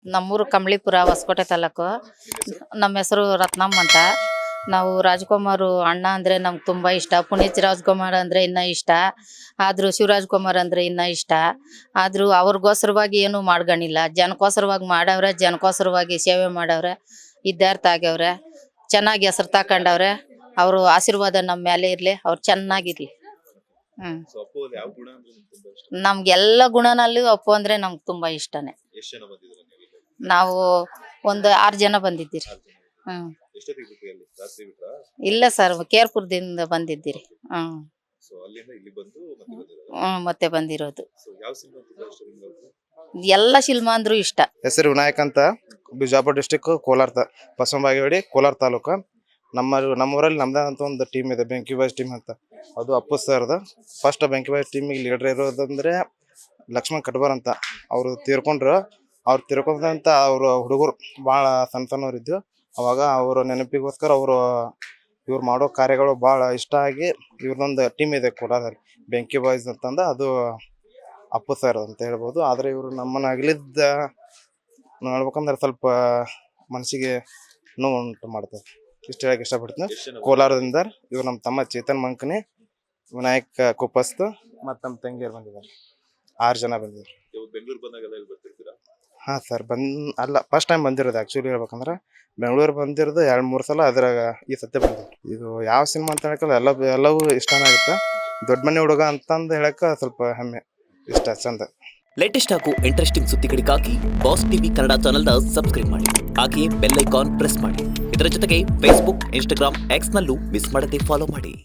ನಮ್ಮೂರು ಕಂಬಳಿಪುರ ಹೊಸಕೋಟೆ ತಾಲೂಕು. ನಮ್ಮ ಹೆಸರು ರತ್ನಮ್ಮ ಅಂತ. ನಾವು ರಾಜ್ಕುಮಾರ್ ಅಣ್ಣ ಅಂದರೆ ನಮ್ಗೆ ತುಂಬ ಇಷ್ಟ. ಪುನೀತ್ ರಾಜ್ಕುಮಾರ್ ಅಂದರೆ ಇನ್ನೂ ಇಷ್ಟ. ಆದರೂ ಶಿವರಾಜ್ಕುಮಾರ್ ಅಂದರೆ ಇನ್ನೂ ಇಷ್ಟ. ಆದರೂ ಅವ್ರಿಗೋಸ್ಕರವಾಗಿ ಏನೂ ಮಾಡ್ಕೊಂಡಿಲ್ಲ. ಜನಕ್ಕೋಸ್ಕರವಾಗಿ ಮಾಡವ್ರೆ, ಜನಕ್ಕೋಸ್ಕರವಾಗಿ ಸೇವೆ ಮಾಡವ್ರೆ, ಇದ್ದಾರ್ಥ ಆಗ್ಯವ್ರೆ, ಚೆನ್ನಾಗಿ ಹೆಸರು ತಗೊಂಡವ್ರೆ. ಅವರು ಆಶೀರ್ವಾದ ನಮ್ಮ ಮೇಲೆ ಇರಲಿ, ಅವ್ರು ಚೆನ್ನಾಗಿರ್ಲಿ. ನಮ್ಗೆಲ್ಲ ಗುಣನಲ್ಲೂ ಅಪ್ಪು ಅಂದರೆ ನಮ್ಗೆ ತುಂಬ ಇಷ್ಟನೇ. ನಾವು ಒಂದು 6 ಜನ ಬಂದಿದ್ದೀರಿ. ಇಲ್ಲ ಸರ್, ಕೇರ್ಪುರದಿಂದ ಬಂದಿದ್ದೀರಿ. ಮತ್ತೆ ಬಂದಿರೋದು. ಎಲ್ಲ ಸಿನಿಮಾ ಅಂದ್ರೂ ಇಷ್ಟ. ಹೆಸರು ವಿನಾಯಕ್ ಅಂತ, ಬಿಜಾಪುರ ಡಿಸ್ಟಿಕ್, ಕೋಲಾರ ಬಸವನಬಾಗೇವಾಡಿ, ಕೋಲಾರ ತಾಲೂಕು. ನಮ್ಮೂರಲ್ಲಿ ನಮ್ದೇ ಅಂತ ಒಂದು ಟೀಮ್ ಇದೆ, ಬೆಂಕಿ ಬಾಯ್ಸ್ ಟೀಮ್ ಅಂತ. ಅದು ಅಪ್ಪು ಸರ್ದು. ಫಸ್ಟ್ ಬೆಂಕಿ ಬಾಯ್ಸ್ ಟೀಮಿಗೆ ಲೀಡರ್ ಇರೋದಂದ್ರೆ ಲಕ್ಷ್ಮಣ್ ಕಟ್ಬಾರ್ ಅಂತ. ಅವರು ತೀರ್ಕೊಂಡ್ರು. ಅವ್ರು ತಿರ್ಕೊಂಡಂತ ಅವರು ಹುಡುಗರು ಭಾಳ ಸಣ್ಣವ್ರು ಇದ್ದು. ಅವಾಗ ಅವ್ರ ನೆನಪಿಗೋಸ್ಕರ ಇವ್ರು ಮಾಡೋ ಕಾರ್ಯಗಳು ಭಾಳ ಇಷ್ಟ ಆಗಿ ಇವ್ರದೊಂದು ಟೀಮ್ ಇದೆ ಕೋಲಾರದಲ್ಲಿ, ಬೆಂಕಿ ಬಾಯ್ಸ್ ಅಂತಂದು. ಅದು ಅಪ್ಪು ಸರ್ ಅಂತ ಹೇಳ್ಬೋದು. ಆದರೆ ಇವರು ನಮ್ಮನ್ನು ಅಗಲಿದ್ದ ನೋಡ್ಬೇಕಂದ್ರೆ ಸ್ವಲ್ಪ ಮನಸ್ಸಿಗೆ ನೋವು ಉಂಟು ಮಾಡ್ತಾರೆ. ಇಷ್ಟು ಹೇಳಕ್ಕೆ ಇಷ್ಟಪಡ್ತೀನಿ. ಕೋಲಾರದಿಂದ ಇವ್ರು ನಮ್ಮ ತಮ್ಮ ಚೇತನ್ ಮಂಕನಿ, ವಿನಾಯಕ್ ಕುಪ್ಪಸ್ತು ಮತ್ತು ನಮ್ಮ ತಂಗಿಯರು ಬಂದಿದ್ದಾರೆ. 6 ಜನ ಬಂದಿದ್ದಾರೆ. ಹಾಂ ಸರ್, ಅಲ್ಲ, ಫಸ್ಟ್ ಟೈಮ್ ಬಂದಿರೋದು. ಆ್ಯಕ್ಚುಲಿ ಹೇಳ್ಬೇಕಂದ್ರೆ ಬೆಂಗಳೂರು ಬಂದಿರೋದು 2-3 ಸಲ. ಅದ್ರಾಗ ಈ ಸತ್ಯ ಬಂದಿರೋದು. ಇದು ಯಾವ ಸಿನಿಮಾ ಅಂತ ಹೇಳಕ್ಕಲ್ಲ, ಎಲ್ಲವೂ ಇಷ್ಟನೇ ಆಗುತ್ತೆ. ದೊಡ್ಡ ಮನೆ ಹುಡುಗ ಅಂತಂದು ಹೇಳಕ್ಕೆ ಸ್ವಲ್ಪ ಹೆಮ್ಮೆ, ಇಷ್ಟ, ಚಂದ. ಲೇಟೆಸ್ಟ್ ಹಾಗೂ ಇಂಟ್ರೆಸ್ಟಿಂಗ್ ಸುದ್ದಿಗಳಿಗಾಗಿ ಬಾಸ್ ಟಿವಿ ಕನ್ನಡ ಚಾನೆಲ್ನ ಸಬ್ಸ್ಕ್ರೈಬ್ ಮಾಡಿ. ಹಾಗೆಯೇ ಬೆಲ್ ಐಕಾನ್ ಪ್ರೆಸ್ ಮಾಡಿ. ಇದರ ಜೊತೆಗೆ ಫೇಸ್ಬುಕ್, ಇನ್ಸ್ಟಾಗ್ರಾಮ್, ಎಕ್ಸ್ನಲ್ಲೂ ಮಿಸ್ ಮಾಡದೆ ಫಾಲೋ ಮಾಡಿ.